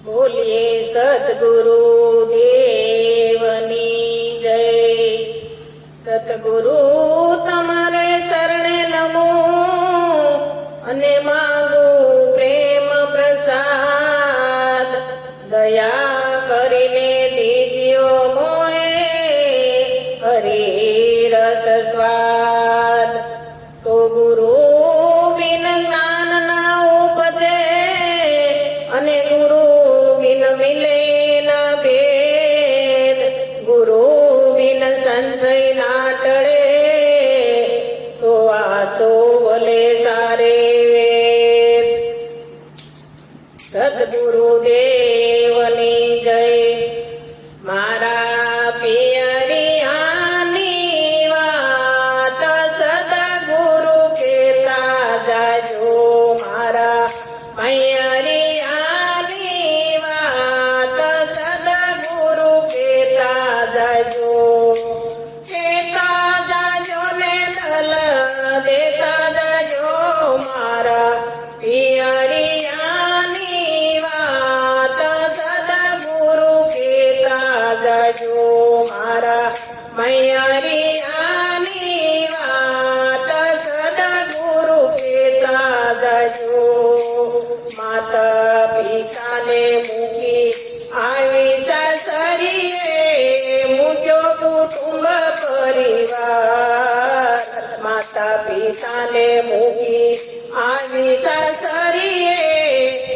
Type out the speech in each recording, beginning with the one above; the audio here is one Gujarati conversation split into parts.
બોલીએ સદગુરુ દેવની જય। સદગુરુ તમારે શરણે નમો અને માંગુ પ્રેમ પ્રસાદ। દયા કરીને દીજ્યો મોહે હરી રસ સ્વાદ। તો ગુરુ બિન જ્ઞાન ના ઉપજે અને ગુરુ બિન મિલે ના ભેદ। ગુરુ બિન સંશય ના ટળે તો આછો ભલે સારે વેદ। સદગુરુ દેવની જય। મારા પિયરિયાની વાત સદગુરુ કહેતા જાજો। મારા પિયરિયાની વાત સદગુરુ કહેતા જાજો। કહેતા જાજો ને દલ દેતા જાજો। મારા પિયરિયાની વાત સદગુરુ કહેતા જાજો। મારા મૈયરિયાની વાત સદગુરુ કહેતા જાજો। માતા પિતાને મૂકી આવી સાસરીએ મૂક્યો કુટુંબ પરિવાર। માતા પિતાને મૂકી આવી સાસરીએ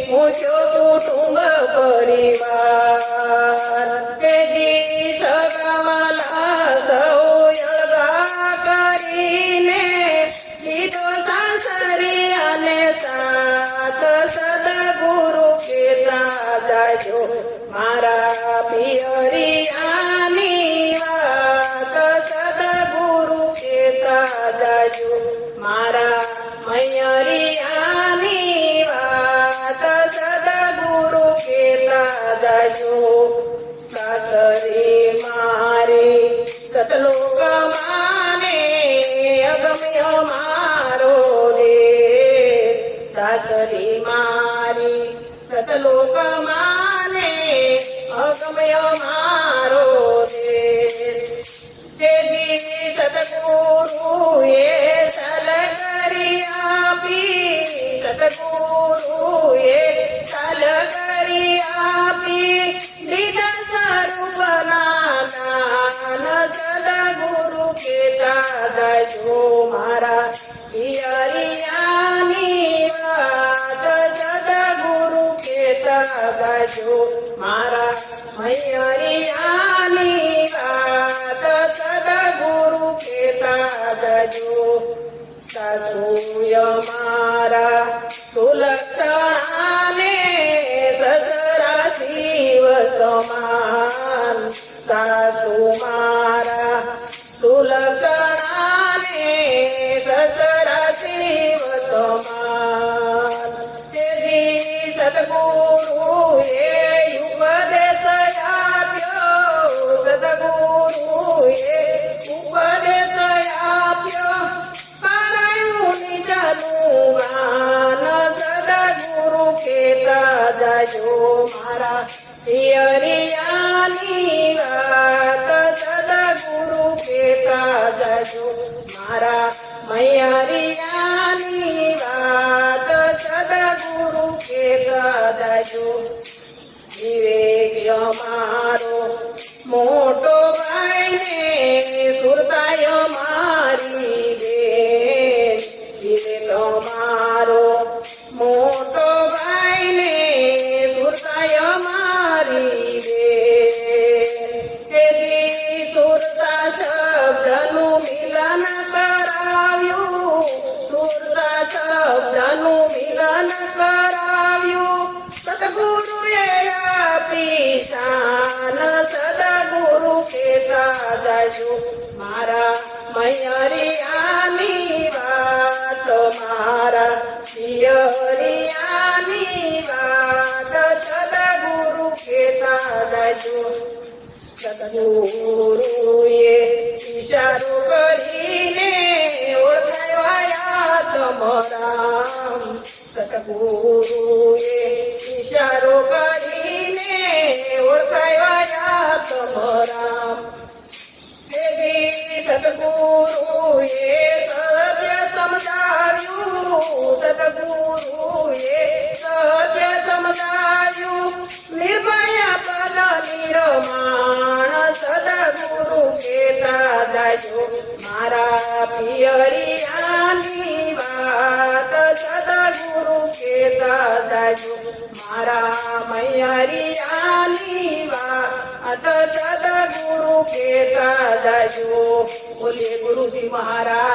મૂક્યો કુટુંબ પરિવાર। પેજી સગાવાલા સૌ યળગા કરીને દીધો સાસરી અને સાથ। સદગુરુ કહેતા જાજો। મારા પિયરિયાની વાત સદગુરુ કહેતા જાજો। મારા મૈયરિયાની વાત સદગુરુ કહેતા જાજો। સાસરી મારી સતલોક માને અગમ્ય મારો દેશ। સાસરી મારી સતલોક માને અગમ્ય મારો દેશ। તેજી સતગુરુએ સલ કરી આપી। સતગુરુએ સલ કરી આપી લીધા સ્વરૂપના દાન। સદગુરુ કહેતા જાજો। મારા પિયરિયાની વાત સદગુરુ કહેતા જાજો। મારા મૈયરિયાની વાત સદગુરુ કહેતા જાજો। સાસુય મારા સુલક્ષણાને સસરા શિવ સમાન। સાસુ મારા સુલક્ષણાને સસરા શિવ સમાન। તેજી સદગુરુએ ઉપદેશ આપ્યો। સદગુરુએ ઉપદેશ આપ્યો કરાયું નિજનું ગાન। સદગુરુ કહેતા જાજો। મારા પિયરિયાની વાત સદગુરુ કહેતા જાજો। મારા મૈયરિયાની વાત સદગુરુ કહેતા જાજો। વિવેક મારો મોટો ભાઈને સુરતાય મારી બેન। વિવેક મારો મોટો ભાઈને સુરતાય મારી બેન। તેથી સુરતા શબ્દનું મિલન કરાવ્યું। સુરતા શબ્દનું મિલન કરાવ્યું સદગુરુએ આપી શાન। સદગુરુ કહેતા જાજો। મારા મૈયરિયાની વાત મારા પિયરિયાની વાત સદગુરુ કહેતા જાજો। સદગુરુએ વિચારો કરીને ઓળખાયા તમરામ। સદગુરુએ વિચારો કરી સમરામ દેવી સદગુરુએ સત્ય સમજાવ્યું સદગુરુએ સત્ય સમજાવ્યું નિર્ભયા પદ નિરમાણ સદગુરુ કેતા જાજો મારા પિયરિયાની વાત સદગુરુ કેતા જાજો મારા મૈયરિયાની વાત સદગુરુ કેતા જાજો બોલે ગુરુજી મહારાજ